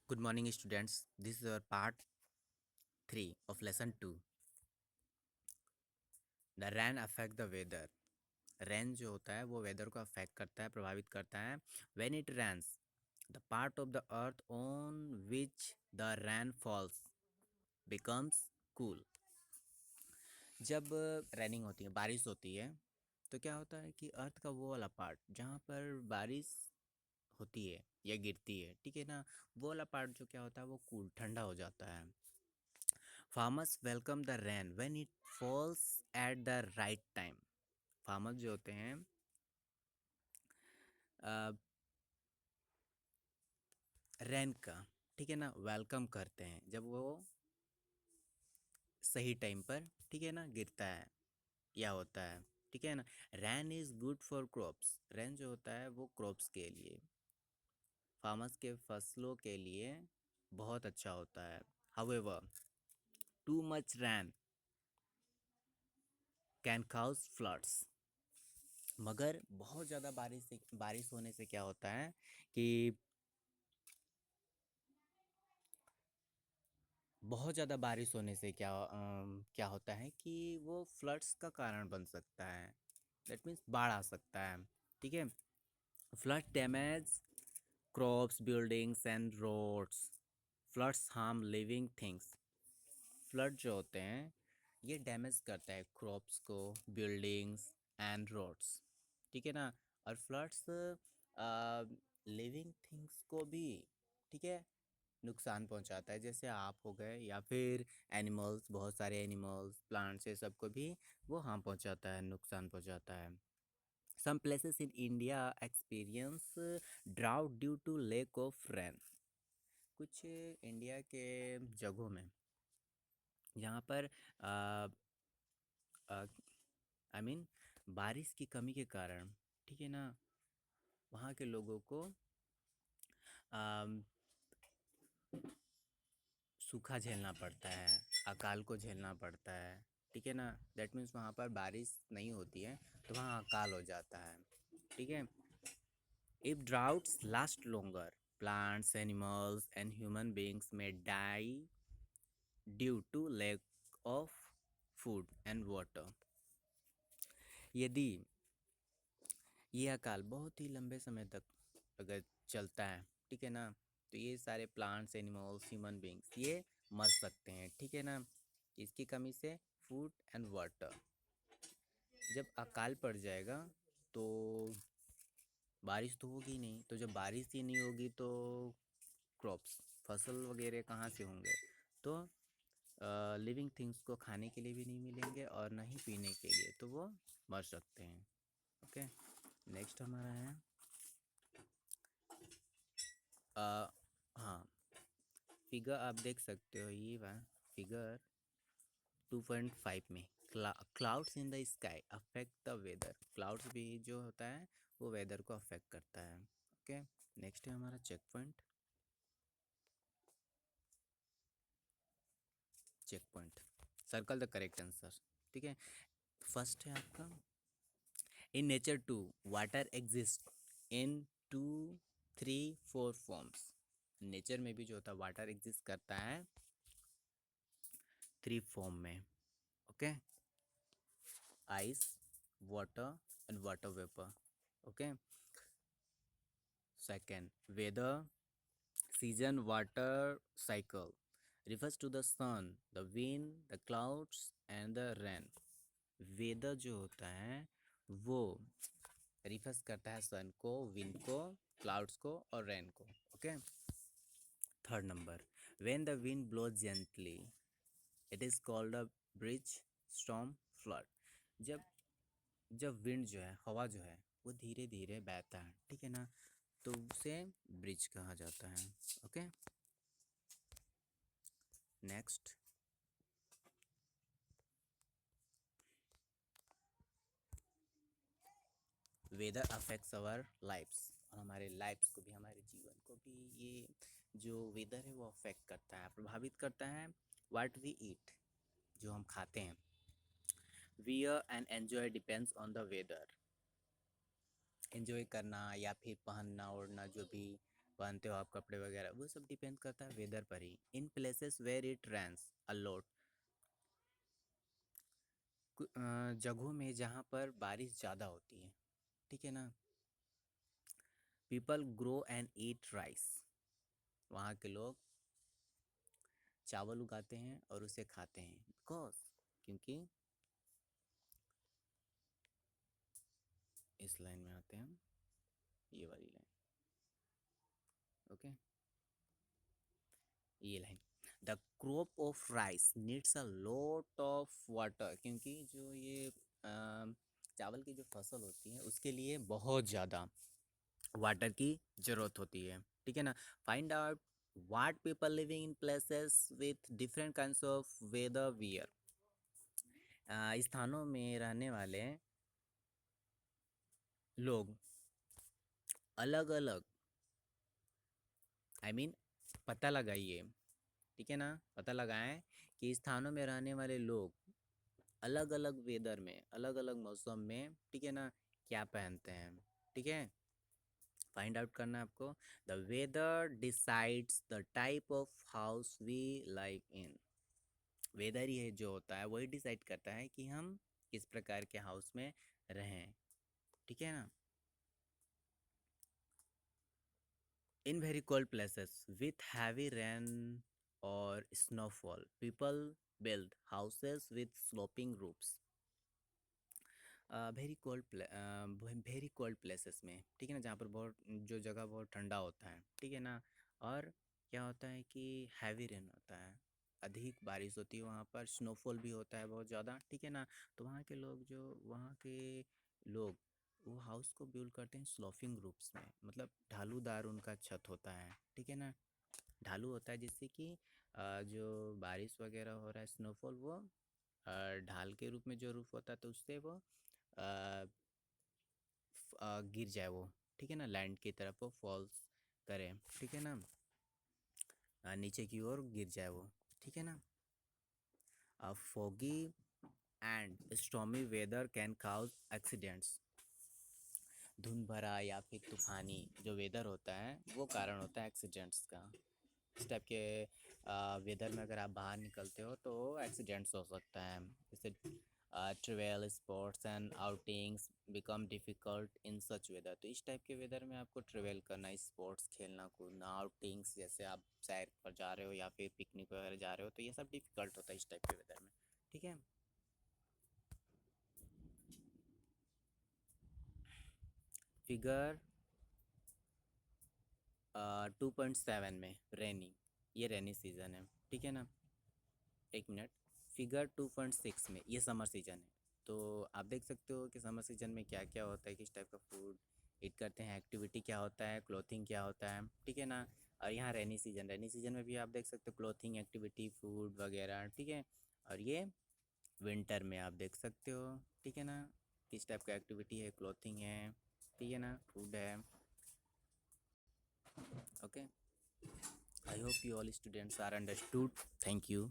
Good morning, students. This is our part 3 of lesson 2. The rain affect the weather. Rain जो होता है वो weather को affect करता है, प्रभावित करता है. When it rains, the part of the earth on which the rain falls becomes cool. जब रेनिंग होती है, बारिश होती है, तो क्या होता है कि अर्थ का वो वाला पार्ट जहाँ पर बारिश होती है या गिरती है, ठीक है ना, वो वाला पार्ट जो क्या होता है वो कूल ठंडा हो जाता है. Farmers welcome the rain when it falls at the right time. Farmers जो होते हैं रेन का, ठीक है ना, वेलकम करते हैं जब वो सही टाइम पर, ठीक है ना, गिरता है या होता है, ठीक है ना. Rain is good for crops. Rain जो होता है वो क्रॉप्स के लिए, फार्मर्स के फसलों के लिए बहुत अच्छा होता है. However, too much rain can cause floods. मगर बहुत ज़्यादा बारिश होने से क्या होता है कि बहुत ज़्यादा बारिश होने से क्या होता है कि वो फ्लड्स का कारण बन सकता है. दैट मीन्स बाढ़ आ सकता है, ठीक है. Flood damage crops, buildings and roads. Floods harm living things. Flood जो होते हैं ये डैमेज करता है क्रॉप्स को, बिल्डिंग्स एंड रोड्स, ठीक है ना. और फ्लड्स लिविंग थिंग्स को भी, ठीक है, नुकसान पहुंचाता है. जैसे आप हो गए या फिर एनिमल्स, बहुत सारे एनिमल्स, प्लांट्स, ये सबको भी वो हार्म पहुंचाता है, नुकसान पहुंचाता है. Some places in India experience drought due to lack of rain. कुछ इंडिया के जगहों में यहाँ पर आई मीन बारिश की कमी के कारण, ठीक है ना, वहाँ के लोगों को सूखा झेलना पड़ता है, अकाल को झेलना पड़ता है, ठीक है ना. दैट मीन्स वहाँ पर बारिश नहीं होती है तो वहाँ अकाल हो जाता है, ठीक है. If droughts last longer, plants, animals and human beings में die due to lack of food and water. यदि ये अकाल बहुत ही लंबे समय तक अगर चलता है, ठीक है ना, तो ये सारे प्लांट्स, एनिमल्स, ह्यूमन बींग्स ये मर सकते हैं, ठीक है ना, इसकी कमी से. Food and water. जब अकाल पड़ जाएगा तो बारिश तो होगी नहीं, तो जब बारिश ही नहीं होगी तो क्रॉप्स, फसल वगैरह कहाँ से होंगे. तो लिविंग थिंग्स को खाने के लिए भी नहीं मिलेंगे और ना ही पीने के लिए, तो वो मर सकते हैं. ओके. नेक्स्ट हमारा है हाँ, फिगर आप देख सकते हो, ये वह फिगर 2.5 में clouds in the sky affect the weather. Clouds भी जो होता है वो वेदर को अफेक्ट करता है. ओके. नेक्स्ट है हमारा checkpoint. Checkpoint, circle the correct answer, ठीक है. फर्स्ट है आपका, in nature to water exist in 2, 3, 4 forms. Nature में भी जो होता है वाटर एग्जिस्ट करता है 3 फॉर्म में. Okay. Ice, water and water vapour. Okay. Second, weather, season, water cycle refers to the sun, the wind, the clouds and the rain. Weather जो होता है वो रिफर्स करता है सन को, विंड को, क्लाउड्स को और रेन को. Okay. Third number, when the wind blows gently it is called a breeze, storm, flood. जब जब विंड जो है, हवा जो है वो धीरे धीरे बहता है, ठीक है ना, तो उसे ब्रिज कहा जाता है. Okay. Next, weather affects our lifes. और हमारे लाइफ्स को भी, हमारे जीवन को भी ये जो वेदर है वो अफेक्ट करता है, प्रभावित करता है. व्हाट वी ईट, जो हम खाते हैं. Wear and enjoy depends on the weather. Enjoy करना या फिर पहनना ओढ़ना जो भी पहनते हो आप कपड़े वगैरह, वो सब डिपेंड करता है वेदर पर ही। In places where it rains a lot, जगहों में जहाँ पर बारिश ज़्यादा होती है, ठीक है ना, people grow and eat rice, वहाँ के लोग चावल उगाते हैं और उसे खाते हैं, बिकॉज क्योंकि इस लाइन में आते हैं, ये वाली लाइन, ओके, ये line, the crop of rice needs a lot of water, क्योंकि जो ये चावल की जो फसल होती है उसके लिए बहुत ज़्यादा वाटर की ज़रूरत होती है, ठीक है ना। Find out what people living in places with different kinds of weather wear, स्थानों में रहने वाले लोग अलग अलग, आई मीन पता लगाइए, ठीक है ना, पता लगाएं कि स्थानों में रहने वाले लोग अलग अलग वेदर में, अलग अलग मौसम में, ठीक है ना, क्या पहनते हैं, ठीक है, फाइंड आउट करना है आपको। The weather decides the type of house we live in, weather ही है जो होता है वही डिसाइड करता है कि हम किस प्रकार के हाउस में रहें, ठीक है ना। In very cold places with heavy rain or snowfall, people build houses with sloping roofs. Very cold places में, ठीक है ना, जहाँ पर बहुत, जो जगह बहुत ठंडा होता है, ठीक है ना, और क्या होता है कि हैवी रेन होता है, अधिक बारिश होती है वहाँ पर, स्नोफॉल भी होता है बहुत ज़्यादा, ठीक है ना। तो वहाँ के लोग वो हाउस को बिल्ड करते हैं स्लोपिंग रूफ्स में, मतलब ढालूदार उनका छत होता है, ठीक है ना, ढालू होता है, जिससे कि जो बारिश वगैरह हो रहा है, स्नोफॉल, वो ढाल के रूप में जो रूफ होता है, तो उससे वो गिर जाए वो, ठीक है ना, लैंड की तरफ वो फॉल्स करे, ठीक है ना, नीचे की ओर गिर जाए वो, ठीक है ना। Foggy and stormy weather can cause accidents, धुंध भरा या फिर तूफानी जो वेदर होता है वो कारण होता है एक्सीडेंट्स का। इस टाइप के वेदर में अगर आप बाहर निकलते हो तो एक्सीडेंट्स हो सकता है, जैसे travel sports and outings become difficult in such weather, तो इस टाइप के वेदर में आपको ट्रेवल करना, स्पोर्ट्स खेलना कूदना, आउटिंग्स जैसे आप सैर पर जा रहे हो या फिर पिकनिक वगैरह जा रहे हो, तो ये सब डिफ़िकल्ट होता है इस टाइप के वेदर में, ठीक है। फिगर 2.7 में रेनी, ये रेनी सीज़न है, ठीक है ना, एक मिनट, फिगर 2.6 में ये समर सीजन है, तो आप देख सकते हो कि समर सीजन में क्या क्या होता है, किस टाइप का फूड ईट करते हैं, एक्टिविटी क्या होता है, क्लोथिंग क्या होता है, ठीक है ना। और यहाँ रेनी सीजन में भी आप देख सकते हो क्लोथिंग, एक्टिविटी, फूड वगैरह, ठीक है। और ये विंटर में आप देख सकते हो, ठीक है ना, किस टाइप का एक्टिविटी है, क्लोथिंग है, ठीक है ना, फूड है, okay. I hope you all students are understood. Thank you.